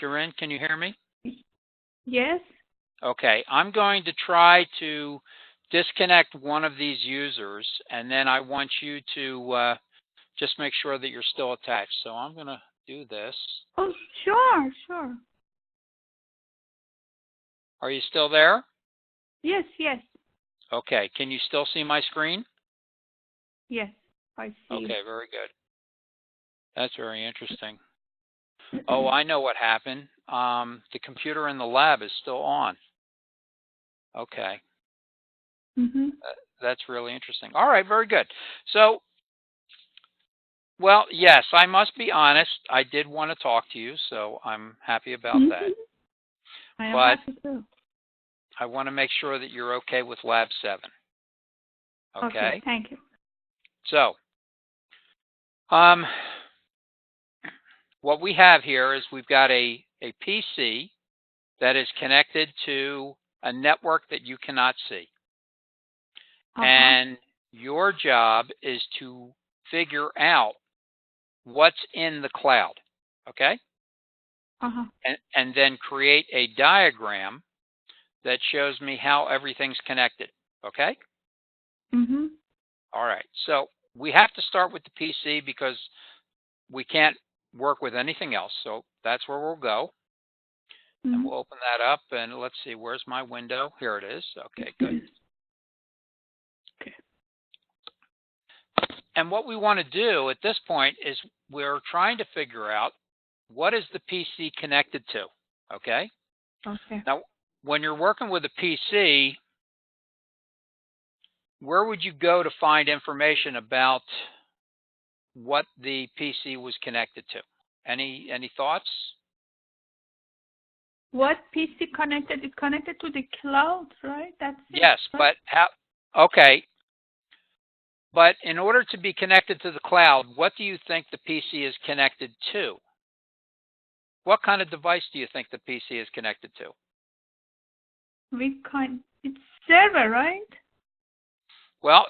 Shirin, can you hear me? Yes. Okay, I'm going to try to disconnect one of these users, and then I want you to just make sure that you're still attached. So I'm going to do this. Oh, sure, sure. Are you still there? Yes, yes. Okay, can you still see my screen? Yes, I see. Okay, very good. That's very interesting. Oh, I know what happened. The computer in the lab is still on. Okay. That's really interesting. All right, very good. So, well, yes, I must be honest. I did want to talk to you, so I'm happy about that. I am But happy too. I want to make sure that you're okay with Lab 7. Okay? Thank you. So, what we have here is we've got a PC that is connected to a network that you cannot see. And your job is to figure out what's in the cloud, okay? And then create a diagram that shows me how everything's connected, okay? All right, so we have to start with the PC because we can't work with anything else. So that's where we'll go. And we'll open that up, and let's see, where's my window? Here it is. Okay, good. Okay. And what we want to do at this point is we're trying to figure out what is the PC connected to, okay? Okay. Now, when you're working with a PC, where would you go to find information about what the PC was connected to? Any thoughts? What PC connected? It's connected to the cloud, right? That's it. Yes, right? but how? Okay. But in order to be connected to the cloud, what do you think the PC is connected to? What kind of device do you think the PC is connected to? It's server, right? Well,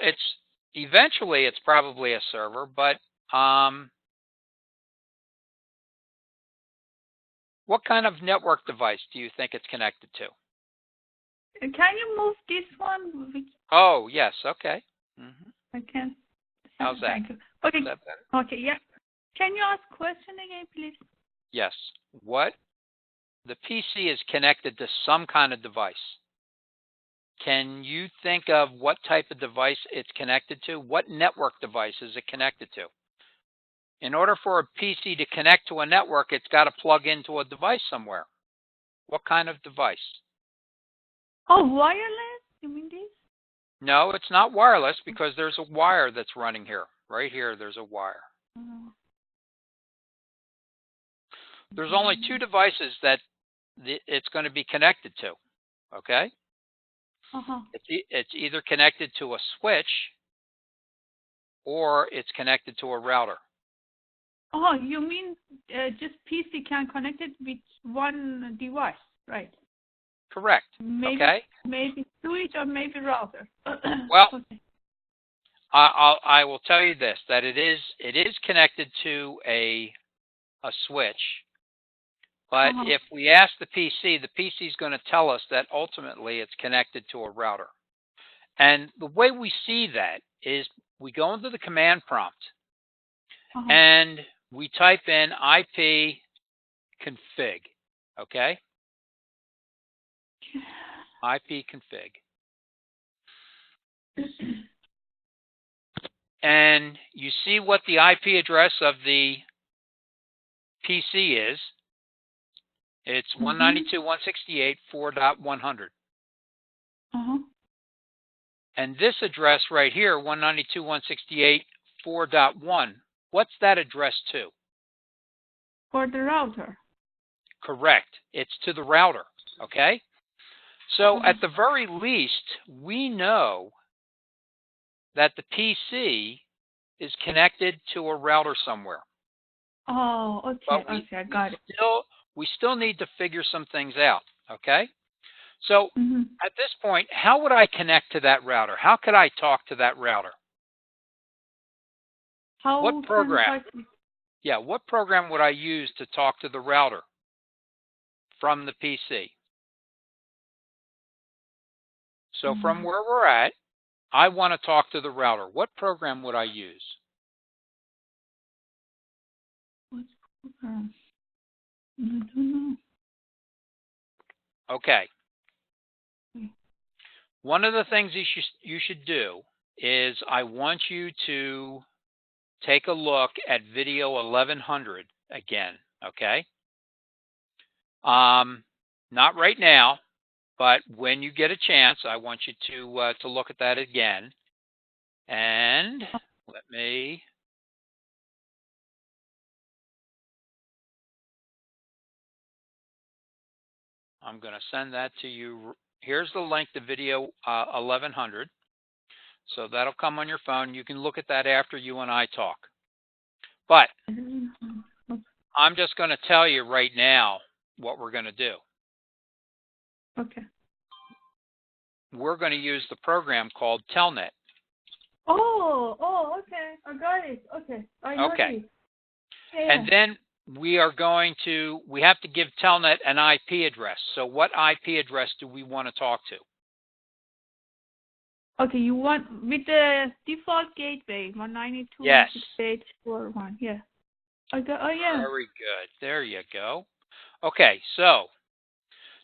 eventually it's probably a server, but what kind of network device do you think it's connected to? Can you move this one? Oh, yes. Okay. I can. How's that? Thank you. Okay. Is that better? Okay. Yeah. Can you ask question again, please? Yes. The PC is connected to some kind of device. Can you think of what type of device it's connected to? What network device is it connected to? In order for a PC to connect to a network, it's got to plug into a device somewhere. What kind of device? Oh, wireless? You mean this? No, it's not wireless because there's a wire that's running here. Right here, there's a wire. There's only two devices that it's going to be connected to, okay? It's either connected to a switch or it's connected to a router. Oh, you mean just PC can connect it with one device, right? Correct. Maybe switch or maybe router. Well, I will tell you this, that it is connected to a switch. But if we ask the PC is going to tell us that ultimately it's connected to a router. And the way we see that is we go into the command prompt and we type in ipconfig, okay? ipconfig. And you see what the IP address of the PC is. It's 192.168.4.100. And this address right here, 192.168.4.1, what's that address to? For the router. Correct. It's to the router, okay? So at the very least, we know that the PC is connected to a router somewhere. Oh, okay. Okay, I got it. We still need to figure some things out, okay? So at this point, how would I connect to that router? How could I talk to that router? What program? Yeah, what program would I use to talk to the router? from the PC. So from where we're at, I want to talk to the router. What program would I use? What program? I don't know. Okay. Hmm. One of the things you should do is I want you to take a look at video 1100 again, okay? Not right now, but when you get a chance, I want you to look at that again. And let me. I'm going to send that to you. Here's the link to video 1100. So that'll come on your phone. You can look at that after you and I talk. But I'm just going to tell you right now what we're going to do. Okay. We're going to use the program called Telnet. Oh, okay. I got it. Okay. I know Okay. it. Yeah. And then we have to give Telnet an IP address. So what IP address do we want to talk to? Okay, you want with the default gateway 192.168.4.1. Yeah. I got. Oh yeah. Very good. There you go. Okay, so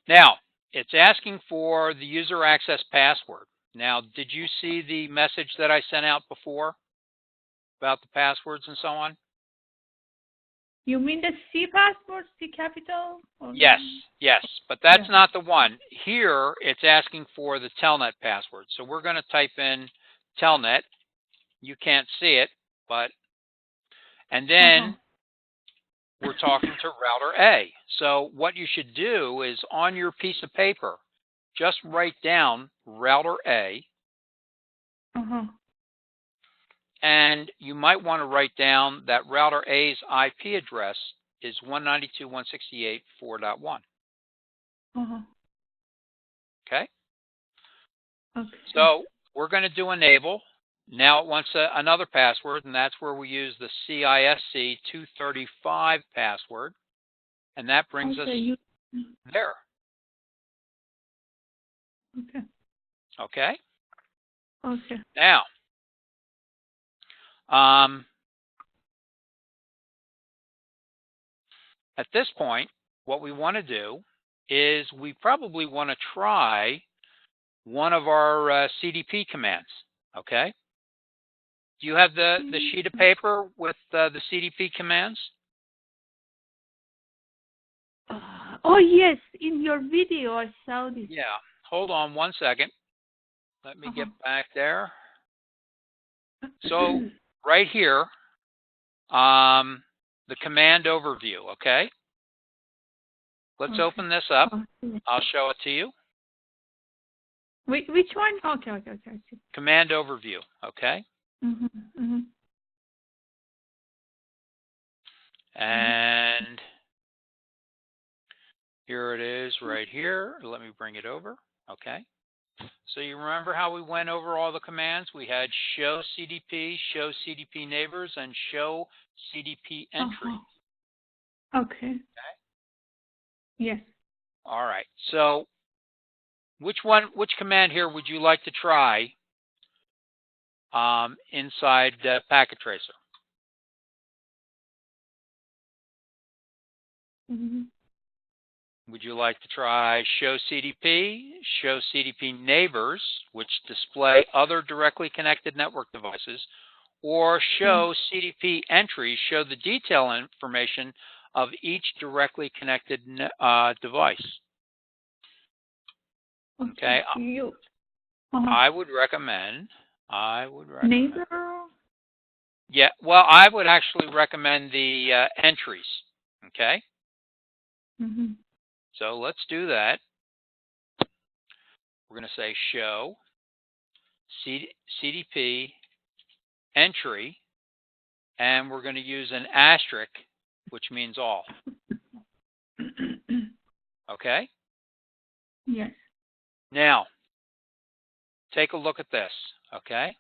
now it's asking for the user access password. Now, did you see the message that I sent out before about the passwords and so on? You mean the C passport, C capital? Or Yes, but that's Yeah. not the one. Here, it's asking for the Telnet password. So we're going to type in Telnet. You can't see it, and then we're talking to router A. So what you should do is on your piece of paper, just write down router A, and you might want to write down that router A's IP address is 192.168.4.1. Okay? Okay. So we're going to do enable. Now it wants another password, and that's where we use the CISC 235 password, and that brings us there. Okay. Okay? Okay. Now, at this point, what we want to do is we probably want to try one of our CDP commands. Okay? Do you have the sheet of paper with the CDP commands? Oh yes, in your video I saw this. Yeah. Hold on one second. Let me get back there. So right here, the command overview, okay? Let's open this up. I'll show it to you. Which one? Okay. I see. Command overview, okay? And here it is right here. Let me bring it over, okay? So you remember how we went over all the commands? We had show CDP neighbors, and show CDP entry. Okay. Yes. All right. So which command here would you like to try inside Packet Tracer? Would you like to try show CDP neighbors, which display other directly connected network devices, or show CDP entry, show the detail information of each directly connected device? Okay. I would recommend. Neighbor. Yeah. Well, I would actually recommend the entries. Okay. So let's do that. We're going to say show CDP entry, and we're going to use an asterisk, which means all. Okay? Yes. Now, take a look at this. Okay?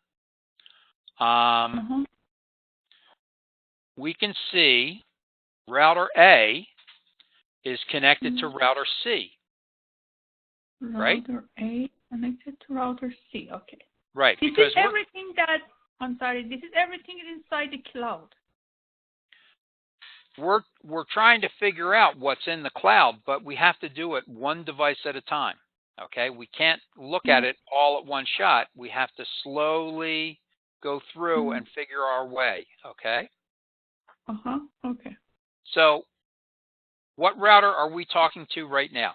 We can see router A is connected to router C, right? Router A connected to router C. Okay. Right. This Because is everything that, I'm sorry, this is everything inside the cloud. we're trying to figure out what's in the cloud, but we have to do it one device at a time. Okay? We can't look at it all at one shot. We have to slowly go through and figure our way. Okay? Uh-huh. Okay. So, what router are we talking to right now?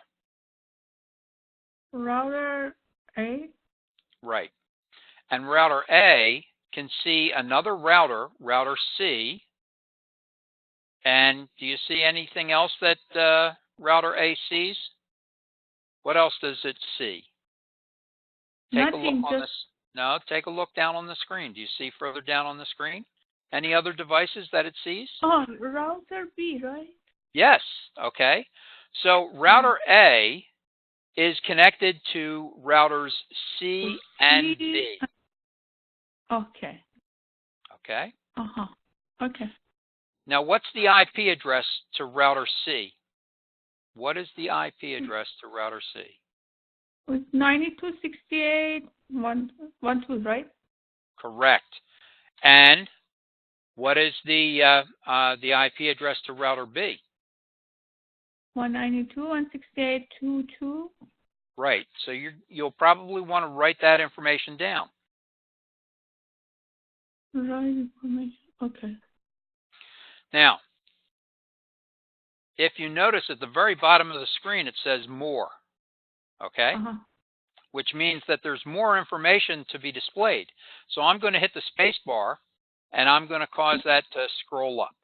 Router A. Right. And router A can see another router, router C. And do you see anything else that router A sees? What else does it see? Take a look Nothing, on this. No, take a look down on the screen. Do you see further down on the screen? Any other devices that it sees? Oh, router B, right? Yes. Okay. So router A is connected to routers C and B. Okay. Okay. Uh-huh. Okay. Now, what's the IP address to router C? What is the IP address to router C? With 92.68.1.12, right? Correct. And what is the IP address to router B? 192.168.2.2. Right. So you'll probably want to write that information down. Right information. Okay. Now, if you notice at the very bottom of the screen, it says more. Okay? Uh-huh. Which means that there's more information to be displayed. So I'm going to hit the space bar, and I'm going to cause that to scroll up.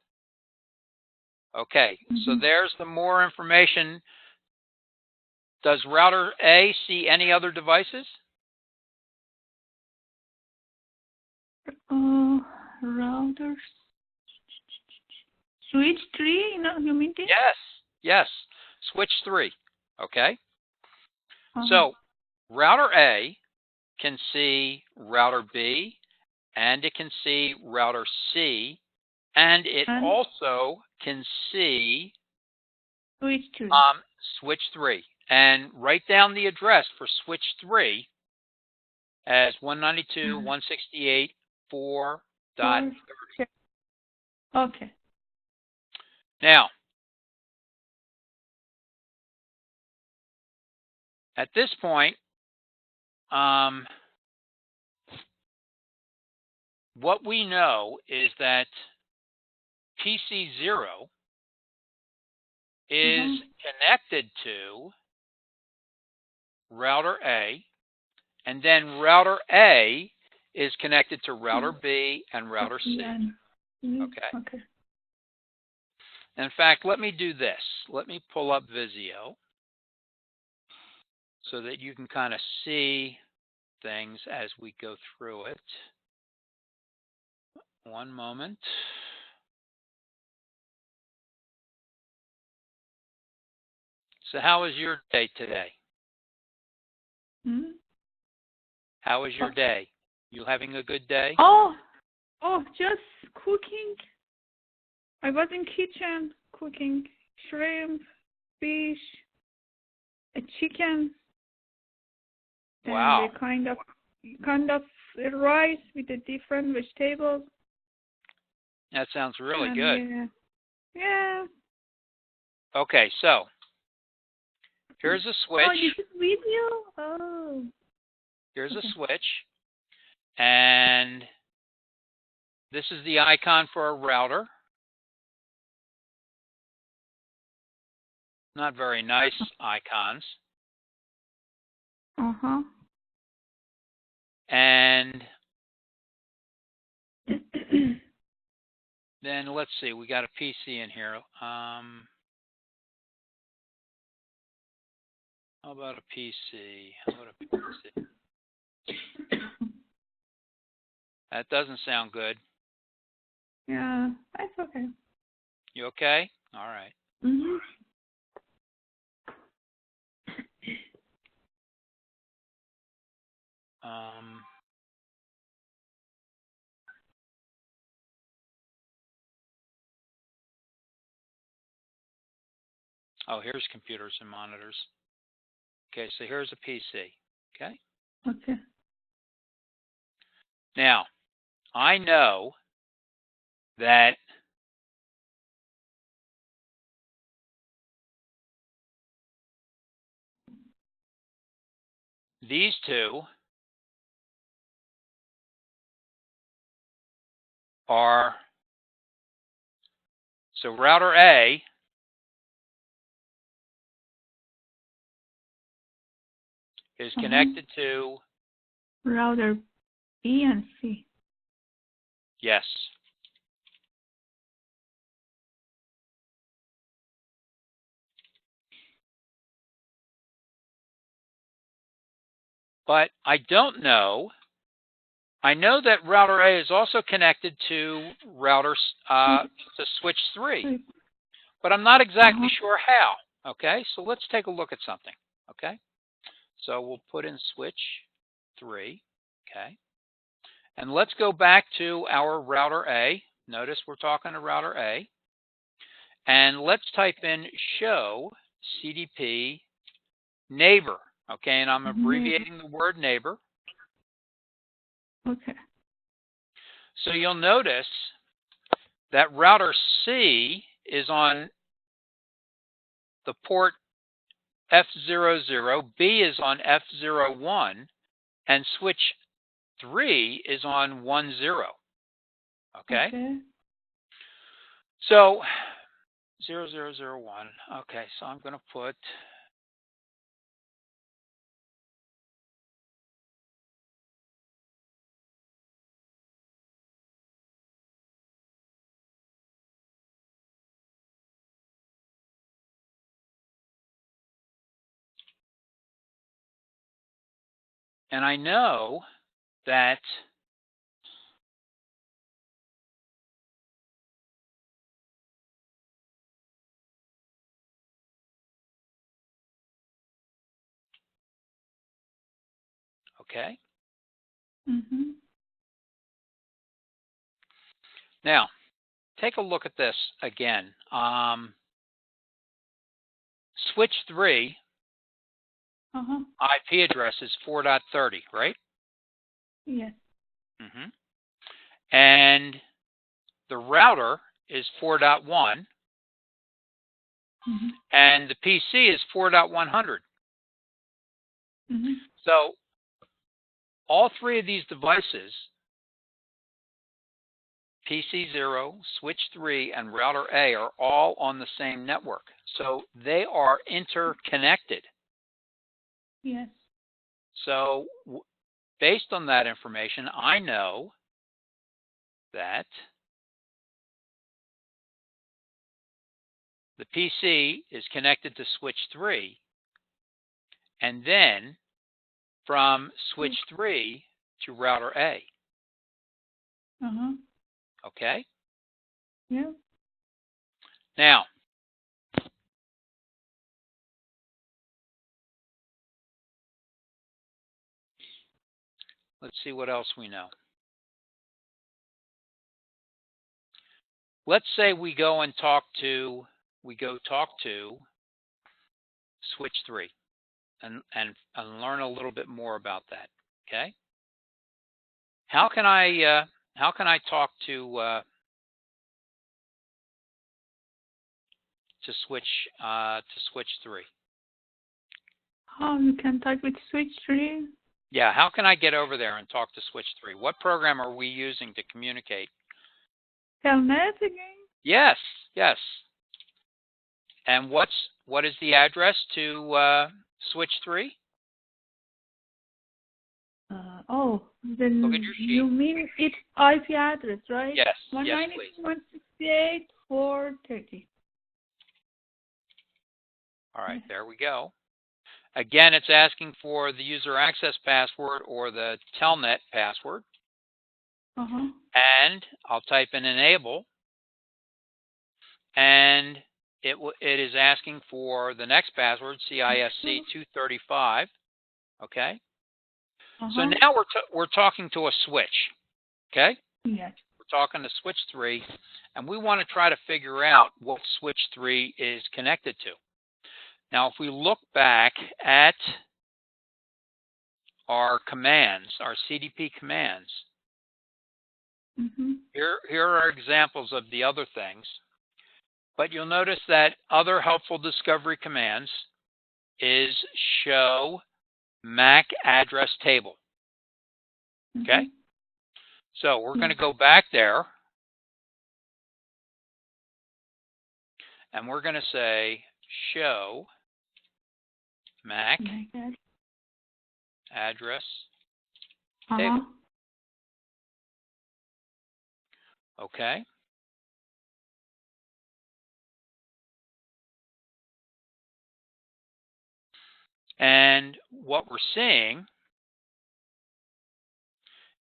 Okay, so there's the more information. Does router A see any other devices? Routers. Switch 3, you mean this? Yes. Switch 3. Okay. Uh-huh. So router A can see router B, and it can see router C, and it also can see Switch 3. switch 3. And write down the address for switch 3 as 192.168.4.30. Okay. Now, at this point, what we know is that PC0 is connected to router A, and then router A is connected to router B and router C. Okay. In fact, let me do this. Let me pull up Visio so that you can kind of see things as we go through it. One moment. So how was your day today? How was your day? You having a good day? Oh, just cooking. I was in kitchen cooking shrimp, fish, a chicken. Wow. And a kind of rice with the different vegetables. That sounds really good. Yeah. Okay, so here's a switch. Oh, this is video? Oh. Here's a switch. And this is the icon for a router. Not very nice icons. Uh-huh. And then let's see, we got a PC in here. How about a PC? That doesn't sound good. Yeah, that's okay. You okay? All right. Oh, here's computers and monitors. Okay, so here's a PC. Okay. Okay. Now, I know that these two are, so router A is connected to, Router B and C. yes. But I don't know. I know that router A is also connected to to switch 3, but I'm not exactly sure how. Okay, so let's take a look at something. Okay, so we'll put in switch 3. Okay, and let's go back to our router A. Notice we're talking to router A. And let's type in show CDP neighbor. Okay, and I'm abbreviating the word neighbor. Okay. So you'll notice that router C is on the port F00, B is on F01, and switch 3 is on 10. Okay? So 0001. Okay, so I'm going to put and I know that okay. Now, take a look at this again. Switch 3 IP address is 4.30, right? Yes. And the router is 4.1, and the PC is 4.100. So all three of these devices, PC 0, switch 3, and router A, are all on the same network. So they are interconnected. Yes. So based on that information, I know that the PC is connected to switch 3, and then from switch 3 to router A. Okay? Yeah. Now, let's see what else we know. Let's say we go talk to switch 3 and learn a little bit more about that. Okay? How can I talk to switch 3? You can talk with switch 3? Yeah, how can I get over there and talk to switch 3? What program are we using to communicate? Telnet again? Yes. And what is the address to switch 3? Then Look at your sheet. you mean its IP address, right? Yes, please. 192.168.430. All right, there we go. Again, it's asking for the user access password or the Telnet password. And I'll type in enable. And it is asking for the next password, CISC 235. Okay? So now we're talking to a switch. Okay? Yes. We're talking to switch 3, and we want to try to figure out what switch 3 is connected to. Now, if we look back at our commands, our CDP commands, here are examples of the other things. But you'll notice that other helpful discovery commands is show MAC address table. Okay? So we're going to go back there, and we're going to say show MAC address table. Okay? And what we're seeing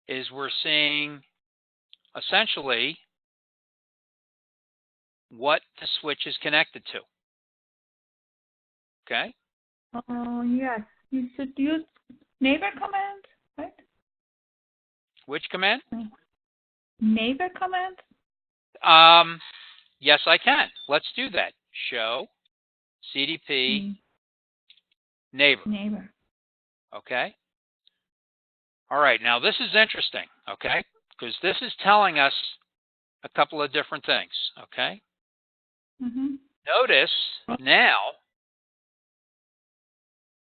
is we're seeing essentially what the switch is connected to. Okay? Oh, yes. You should use neighbor command, right? Which command? Neighbor command? Yes, I can. Let's do that. Show CDP neighbor. Neighbor. Okay? All right. Now, this is interesting, okay? Because this is telling us a couple of different things, okay? Notice now,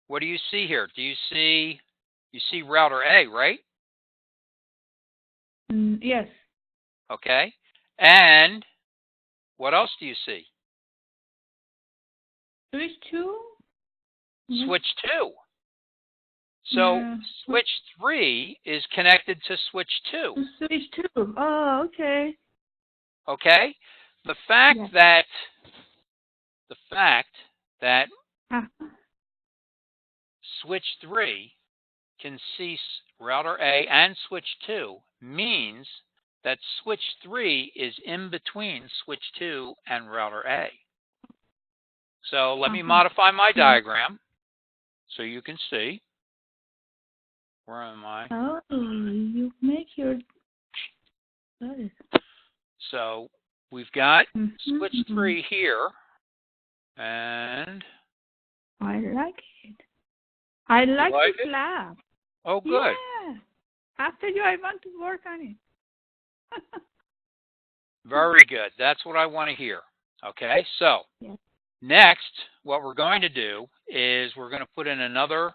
what do you see here? You see router A, right? Yes. Okay. And what else do you see? Switch 2? Switch 2. So switch 3 is connected to switch 2. Switch 2. Oh, okay. Okay? The fact that switch 3 can see router A and switch 2 means that switch 3 is in between switch 2 and router A. So let me modify my diagram so you can see. Where am I? Oh, you make your... So we've got switch 3 here, and I like it. I like this lab. Oh, good. Yeah. After you, I want to work on it. Very good. That's what I want to hear. Okay, so next, what we're going to do is we're going to put in another,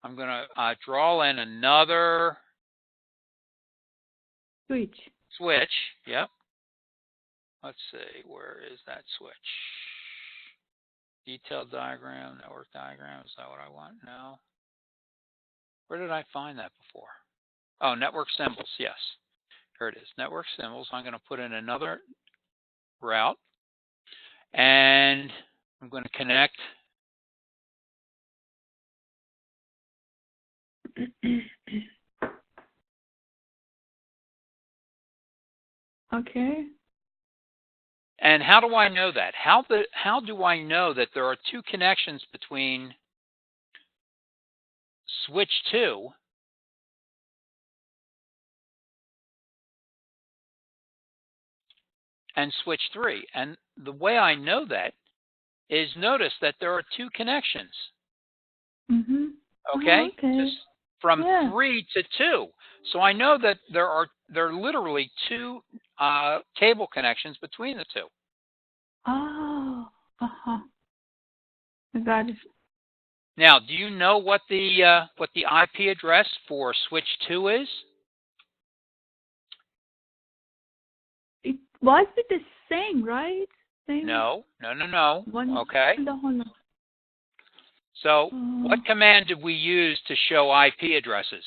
I'm going to draw in another switch. Yep. Let's see, where is that switch? Detailed diagram, network diagram, is that what I want? No. Where did I find that before? Oh, network symbols, yes. Here it is, network symbols. I'm going to put in another route, and I'm going to connect. Okay. And how do I know that? How do I know that there are two connections between switch 2 and switch 3? And the way I know that is notice that there are two connections. Okay? Just from 3 to 2. So I know that there are literally two cable connections between the two. Oh, I got it. Now, do you know what the IP address for switch 2 is? Was it the same, right? Same? No. Okay. Hold on. So, what command did we use to show IP addresses?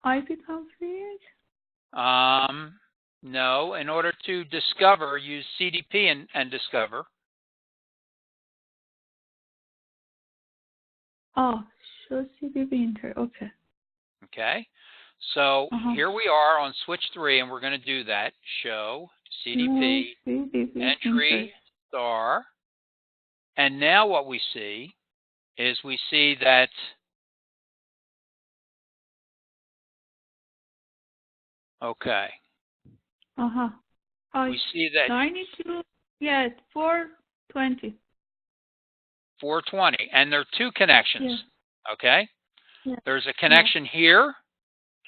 IP config? No. In order to discover, use CDP and discover. Oh, show CDP inter. Okay. Okay. So here we are on switch 3, and we're going to do that. Show CDP entry star. And now what we see is we see that we see that 92, yes, 4 420. 420. And there are two connections. Yeah. Okay? Yeah. There's a connection here,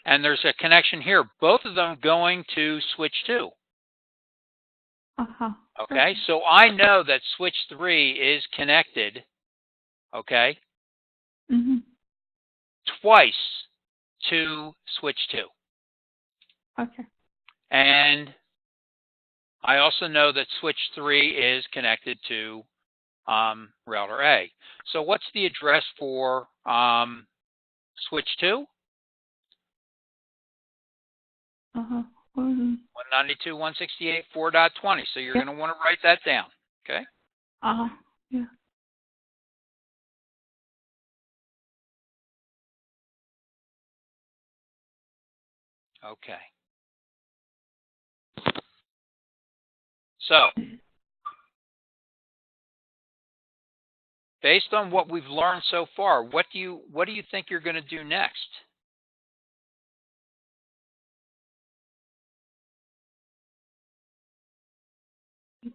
and there's a connection here. Both of them going to switch 2. Uh-huh. Okay? So I know that switch 3 is connected, okay, Mm-hmm. twice to switch 2. Okay. And I also know that switch 3 is connected to router A. So what's the address for switch 2? Uh-huh. Mm-hmm. 192.168.4.20. So you're going to want to write that down. Okay. Uh-huh. Yeah. Okay. So based on what we've learned so far, what do you think you're going to do next?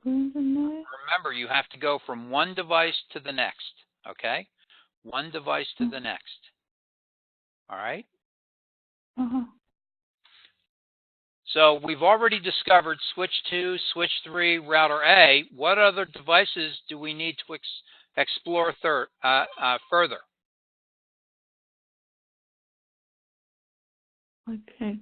Remember, you have to go from one device to the next. Okay. One device to the next. All right. Uh-huh. So we've already discovered switch 2, switch 3, router A. What other devices do we need to explore further? Okay.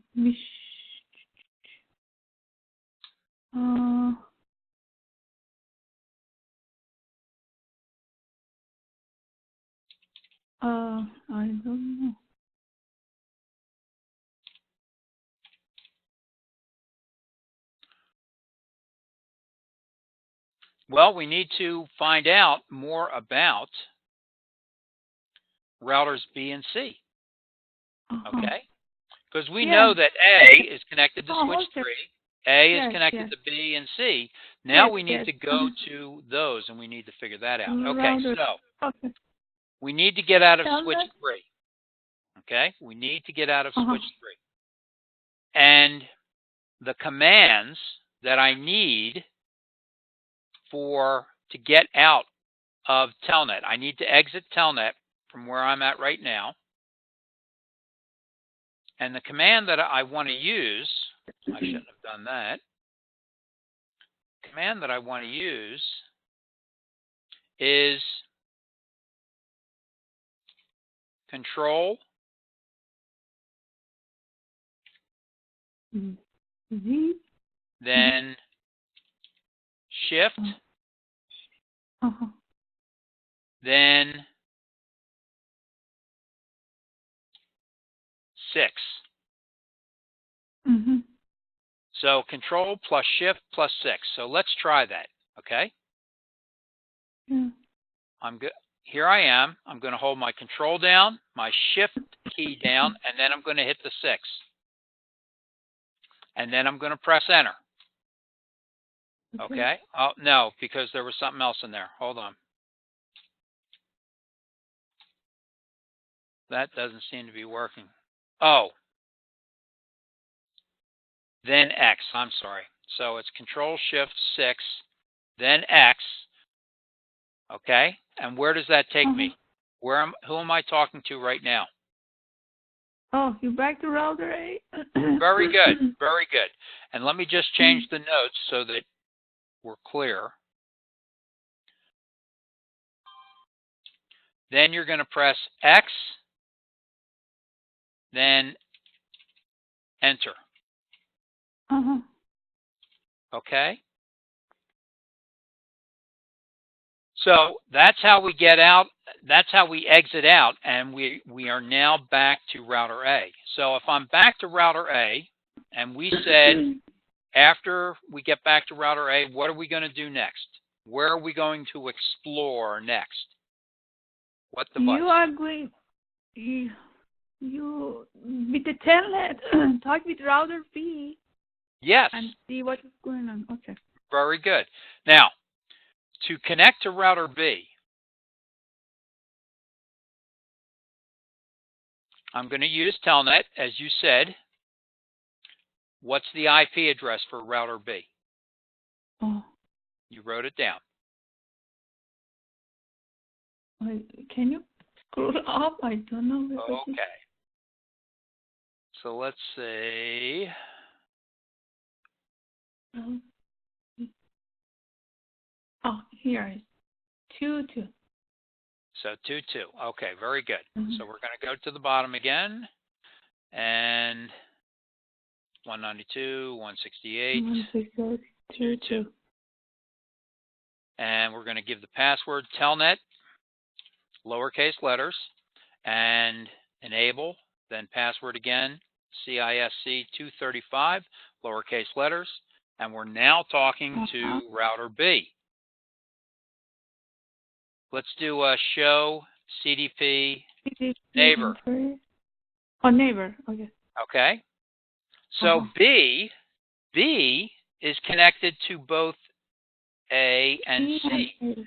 I don't know. Well, we need to find out more about routers B and C. Uh-huh. Okay? Because we know that A is connected to switch okay. 3, A is Yes, connected yes. to B and C. Now Yes, we need yes. to go to those, and we need to figure that out. Okay, Router. so Okay. we need to get out of switch Telnet? 3. Okay? We need to get out of Uh-huh. switch 3. And the commands that I need to get out of Telnet, I need to exit Telnet from where I'm at right now. And the command that I want to use, I shouldn't have done that. The command that I want to use is Control Z. then Shift, Uh-huh. then 6. Mm-hmm. So Control plus Shift plus 6. So let's try that. Okay. Yeah. I'm good. Here I am. I'm going to hold my Control down, my Shift key down, and then I'm going to hit the 6. And then I'm going to press Enter. Okay. Oh, no, because there was something else in there. Hold on. That doesn't seem to be working. Oh. Then X. I'm sorry. So it's Control Shift 6, then X. Okay. And where does that take me? Who am I talking to right now? Oh, you're back to router A? Very good. Very good. And let me just change the notes so that we're clear. Then you're going to press X, then Enter. Uh-huh. Okay? So that's how we get out. That's how we exit out, and we are now back to router A. So if I'm back to router A, and we said after we get back to router A, what are we going to do next? Where are we going to explore next? What device? You are going, you with the telnet, talk with router B. Yes. And see what is going on. Okay. Very good. Now, to connect to router B, I'm going to use Telnet, as you said. What's the IP address for router B? Oh. You wrote it down. Can you scroll up? I don't know. Where it is. Okay. So let's see. Oh, here it is. 2, 2. So 2, 2. Okay, very good. Mhm. So we're going to go to the bottom again. And 192, 168, 2, 2. and we're going to give the password telnet, lowercase letters, and enable, then password again, CISC 235, lowercase letters, and we're now talking to router B. Let's do a show CDP neighbor. Oh, neighbor. Okay. Okay. So B is connected to both A and C.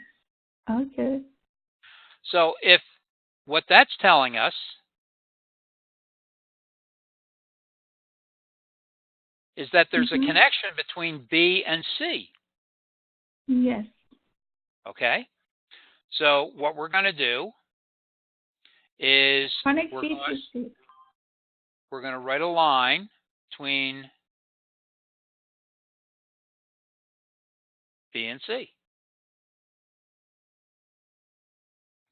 Okay. So if what that's telling us is that there's a connection between B and C. Yes. Okay. So what we're going to do is Connect we're B to C. going to write a line between B and C.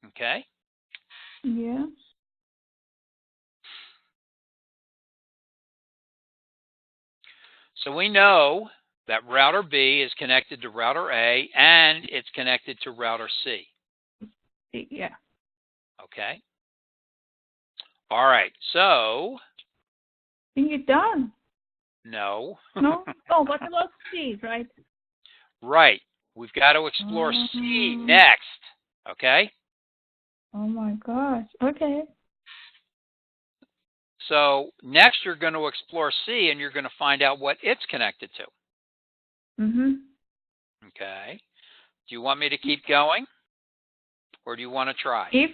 Okay. Yeah. So we know that router B is connected to router A and it's connected to router C. Yeah. Okay. All right. So Think you're done? no. No? Oh, what about C, right? Right. We've got to explore C next. Okay. Oh my gosh. Okay. So next you're going to explore C and you're going to find out what it's connected to. Okay. Do you want me to keep going? Or do you want to try? If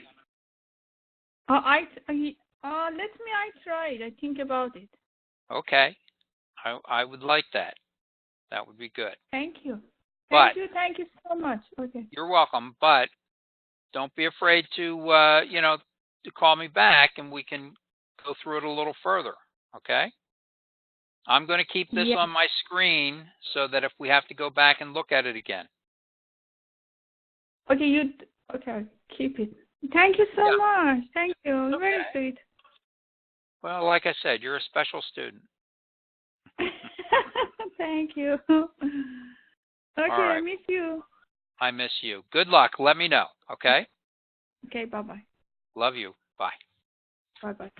let me try it. I think about it. Okay. I would like that. That would be good. Thank you. But Thank you so much. Okay. you're welcome. But don't be afraid to to call me back and we can go through it a little further. Okay? I'm going to keep this on my screen so that if we have to go back and look at it again. Okay, okay, keep it. Thank you so much. Thank you. Okay. Very sweet. Well, like I said, you're a special student. Thank you. Okay, right. I miss you. I miss you. Good luck. Let me know. Okay? Okay, bye-bye. Love you. Bye. Bye-bye.